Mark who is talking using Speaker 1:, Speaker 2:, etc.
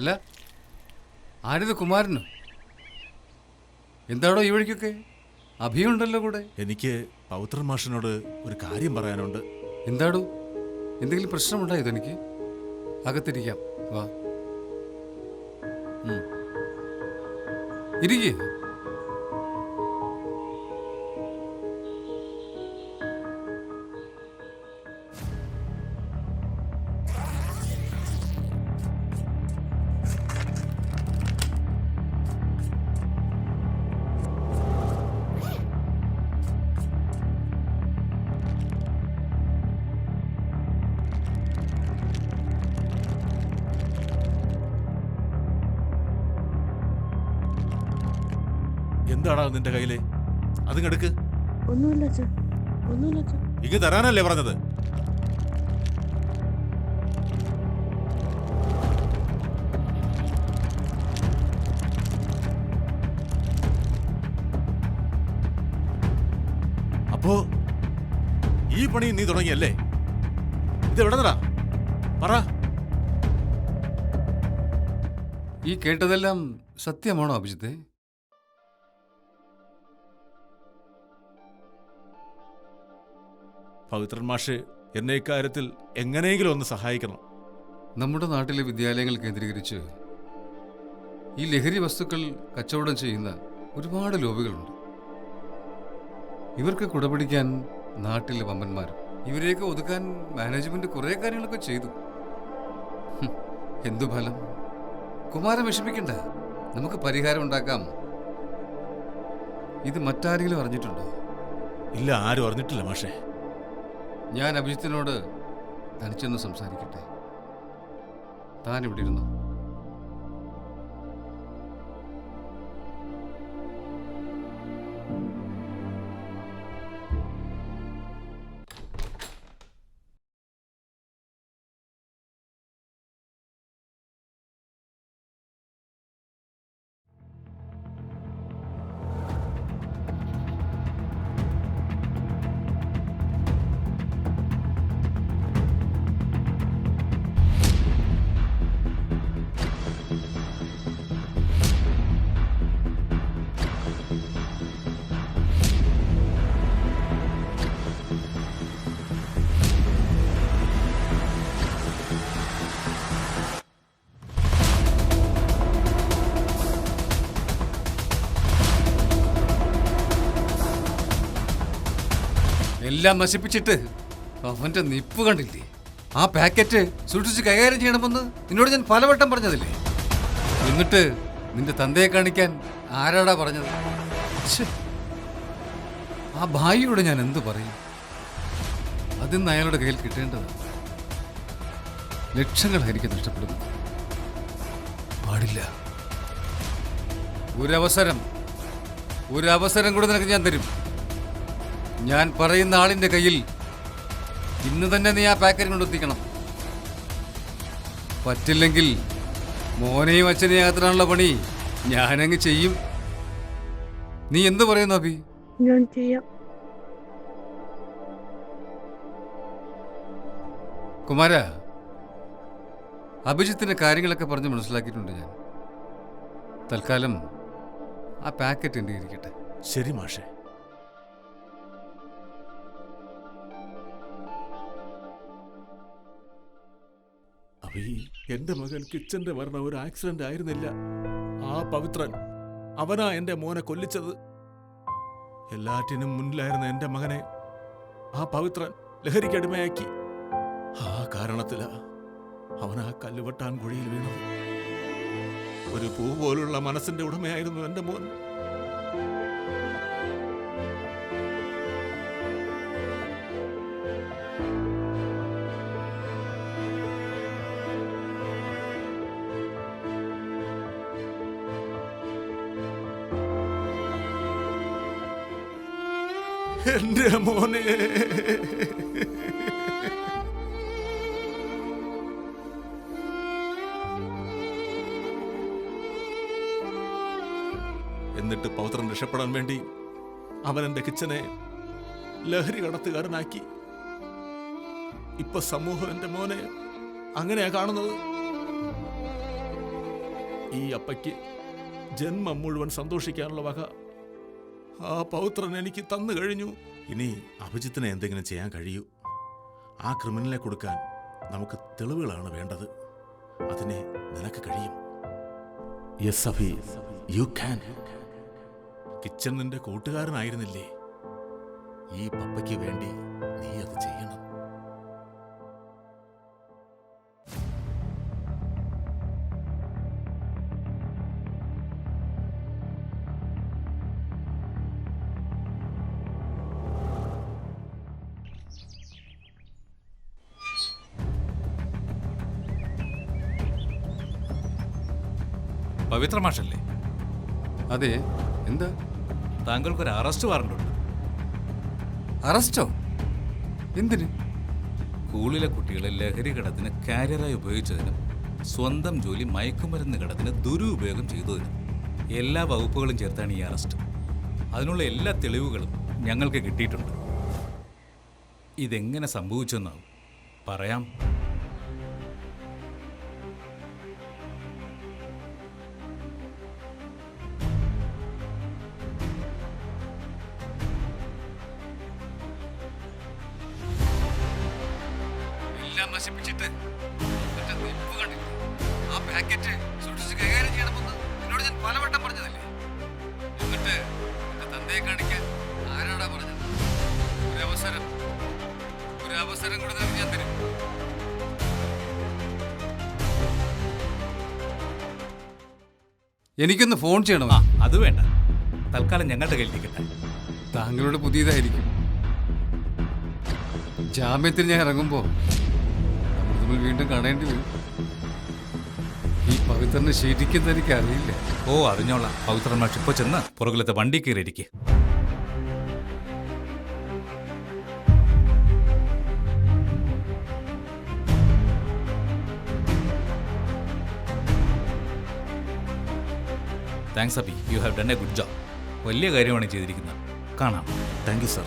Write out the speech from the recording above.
Speaker 1: അല്ല, ആരിത്? കുമാരനോ? എന്താണോ ഈ വഴിക്കൊക്കെ? അഭിയുണ്ടല്ലോ കൂടെ.
Speaker 2: എനിക്ക് പൗത്രൻ മാഷിനോട് ഒരു കാര്യം പറയാനുണ്ട്.
Speaker 1: എന്താടോ? എന്തെങ്കിലും പ്രശ്നമുണ്ടായത്? എനിക്ക് അകത്തിരിക്കാം. വാ, ഇരിക്കേ.
Speaker 2: എന്താടാ നിന്റെ കയ്യില്? അത് എടുക്ക്.
Speaker 3: ഒന്നുമില്ല അച്ഛാ, ഒന്നുമില്ല അച്ഛാ.
Speaker 2: ഇങ്ങ് തരാനല്ലേ പറഞ്ഞത്? അപ്പോ ഈ പണി നീ തുടങ്ങിയല്ലേ? ഇത് എവിടെ നിന്നാ പറ.
Speaker 1: ഈ കേട്ടതെല്ലാം സത്യമാണോ അഭിജിത്തെ?
Speaker 2: പവിത്രൻ മാഷ് എന്നെ ഇക്കാര്യത്തിൽ എങ്ങനെയെങ്കിലും ഒന്ന് സഹായിക്കണം.
Speaker 1: നമ്മുടെ നാട്ടിലെ വിദ്യാലയങ്ങൾ കേന്ദ്രീകരിച്ച് ഈ ലഹരി വസ്തുക്കൾ കച്ചവടം ചെയ്യുന്ന ഒരുപാട് ലോബികളുണ്ട്. ഇവർക്ക് കുടപിടിക്കാൻ നാട്ടിലെ വമ്പന്മാരും. ഇവരെയൊക്കെ ഒതുക്കാൻ മാനേജ്മെന്റ് കുറെ കാര്യങ്ങളൊക്കെ ചെയ്തു. എന്തു ഫലം? കുമാരൻ വിഷമിക്കണ്ട, നമുക്ക് പരിഹാരം ഉണ്ടാക്കാം. ഇത് മറ്റാരെങ്കിലും അറിഞ്ഞിട്ടുണ്ടോ?
Speaker 2: ഇല്ല, ആരും അറിഞ്ഞിട്ടില്ല മാഷേ.
Speaker 1: ഞാൻ അഭിജിത്തിനോട് തനിച്ചൊന്ന് സംസാരിക്കട്ടെ. താൻ ഇവിടെ ഇരുന്നു. എല്ലാം നശിപ്പിച്ചിട്ട് അവന്റെ നിപ്പ് കണ്ടില്ലേ? ആ പാക്കറ്റ് സൂക്ഷിച്ച് കൈകാര്യം ചെയ്യണമെന്ന് നിന്നോട് ഞാൻ പലവട്ടം പറഞ്ഞതില്ലേ? എന്നിട്ട് നിന്റെ തന്തയെ കാണിക്കാൻ ആരാടാ പറഞ്ഞത്? ആ ഭായിയോട് ഞാൻ എന്തു പറയും? അതിന്ന് അയാളുടെ കയ്യിൽ കിട്ടേണ്ടതാണ്. ലക്ഷങ്ങളായിരിക്കും നഷ്ടപ്പെടുന്നത്. പാടില്ല. ഒരവസരം കൂടെ നിനക്ക് ഞാൻ തരും. ഞാൻ പറയുന്ന ആളിന്റെ കയ്യിൽ ഇന്ന് തന്നെ നീ ആ പാക്കറ്റ് കൊണ്ടെത്തിക്കണം. പറ്റില്ലെങ്കിൽ മോനെയും അച്ഛനെയും അകത്തിനുള്ള പണി ഞാനങ്ങ് ചെയ്യും. നീ എന്ത് പറയുന്നു അഭി?
Speaker 3: ഞാൻ ചെയ്യാം.
Speaker 1: കുമാര, അഭിജിത്തിന്റെ കാര്യങ്ങളൊക്കെ പറഞ്ഞ് മനസ്സിലാക്കിയിട്ടുണ്ട് ഞാൻ. തൽക്കാലം ആ പാക്കറ്റ് എൻ്റെ ഇരിക്കട്ടെ.
Speaker 2: ശരി മാഷേ. എന്റെ മകൻ കിച്ചന്റെ മരണം ഒരു ആക്സിഡന്റ് ആയിരുന്നില്ല. ആ പവിത്രൻ അവനാ എന്റെ മോനെ കൊല്ലിച്ചത്. എല്ലാറ്റിനും മുന്നിലായിരുന്ന എന്റെ മകനെ ആ പവിത്രൻ ലഹരിക്കടിമയാക്കി. ആ കാരണത്തിലാ അവൻ ആ കല്ലുവെട്ടാൻ കുഴിയിൽ വീണത്. ഒരു പൂ പോലുള്ള മനസ്സിന്റെ ഉടമയായിരുന്നു എന്റെ മോൻ. എന്റെ മോനെ, എന്നിട്ട് പൗത്രൻ രക്ഷപ്പെടാൻ വേണ്ടി അവൻ എന്റെ കിച്ചനെ ലഹരി കടത്തുകാരനാക്കി. ഇപ്പൊ സമൂഹം എന്റെ മോനെ അങ്ങനെയാ കാണുന്നത്. ഈ അപ്പയ്ക്ക് ജന്മം മുഴുവൻ സന്തോഷിക്കാനുള്ള വക ആ പൗത്രൻ എനിക്ക് തന്നു കഴിഞ്ഞു.
Speaker 4: ഇനി അഭിജിത്തിനെ എന്തെങ്കിലും ചെയ്യാൻ കഴിയൂ. ആ ക്രിമിനലിനെ കൊടുക്കാൻ നമുക്ക് തെളിവുകളാണ് വേണ്ടത്. അതിനെ നിനക്ക് കഴിയും. Yes Abhi, you can. Kitchen നിന്റെ കൂട്ടുകാരനായിരുന്നില്ലേ? ഈ പപ്പയ്ക്ക് വേണ്ടി നീ അത് ചെയ്യണം.
Speaker 5: പവിത്ര മാഷല്ലേ?
Speaker 1: അതെ, എന്താ?
Speaker 5: താങ്കൾക്കൊരു അറസ്റ്റ് വാറണ്ടുണ്ട്.
Speaker 1: അറസ്റ്റോ? എന്തിന്?
Speaker 5: സ്കൂളിലെ കുട്ടികളെ ലഹരി കടത്തിന് കാരിയറായി ഉപയോഗിച്ചതിനും സ്വന്തം ജോലി മയക്കുമരുന്ന് കടത്തിന് ദുരുപയോഗം ചെയ്തതിനും എല്ലാ വകുപ്പുകളും ചേർത്താണ് ഈ അറസ്റ്റ്. അതിനുള്ള എല്ലാ തെളിവുകളും ഞങ്ങൾക്ക് കിട്ടിയിട്ടുണ്ട്. ഇതെങ്ങനെ സംഭവിച്ചെന്നാവും പറയാം.
Speaker 1: എല്ലാം നശിപ്പിച്ചിട്ട് എന്നിട്ട് നിപ്പ് കണ്ടില്ല. ആ പാക്കറ്റ് സൂക്ഷിച്ച് കൈകാര്യം ചെയ്യണമെന്ന് എന്നോട് ഞാൻ പലവട്ടം പറഞ്ഞതല്ലേ? എന്നിട്ട് എന്റെ തന്തയെ കാണിക്കാൻ ആരാടാ പറഞ്ഞത്? ഒരു അവസരം കൂടെ നിനക്ക് ഞാൻ തരും. എനിക്കൊന്ന് ഫോൺ ചെയ്യണം.
Speaker 5: അത് വേണ്ട, തൽക്കാലം ഞങ്ങളുടെ കയ്യിലിരിക്കട്ടെ.
Speaker 1: താങ്കളോട് പുതിയതായിരിക്കും. ജാമ്യത്തിൽ ഞാൻ ഇറങ്ങുമ്പോൾ നമ്മൾ വീണ്ടും കാണേണ്ടി വരും. ഈ പവിത്രനെ ശരിക്കും എനിക്ക് അറിയില്ല.
Speaker 5: ഓ, അറിഞ്ഞോളാം. പവിത്രൻ മാഷ് ഇപ്പോൾ ചെന്ന് പുറകിലത്തെ വണ്ടി കയറിയിരിക്കെ. താങ്ക്സ് അപ്പി, you have done A good job. വലിയ കാര്യമാണ് ചെയ്തിരിക്കുന്നത്. കാണാം.
Speaker 4: Thank you sir.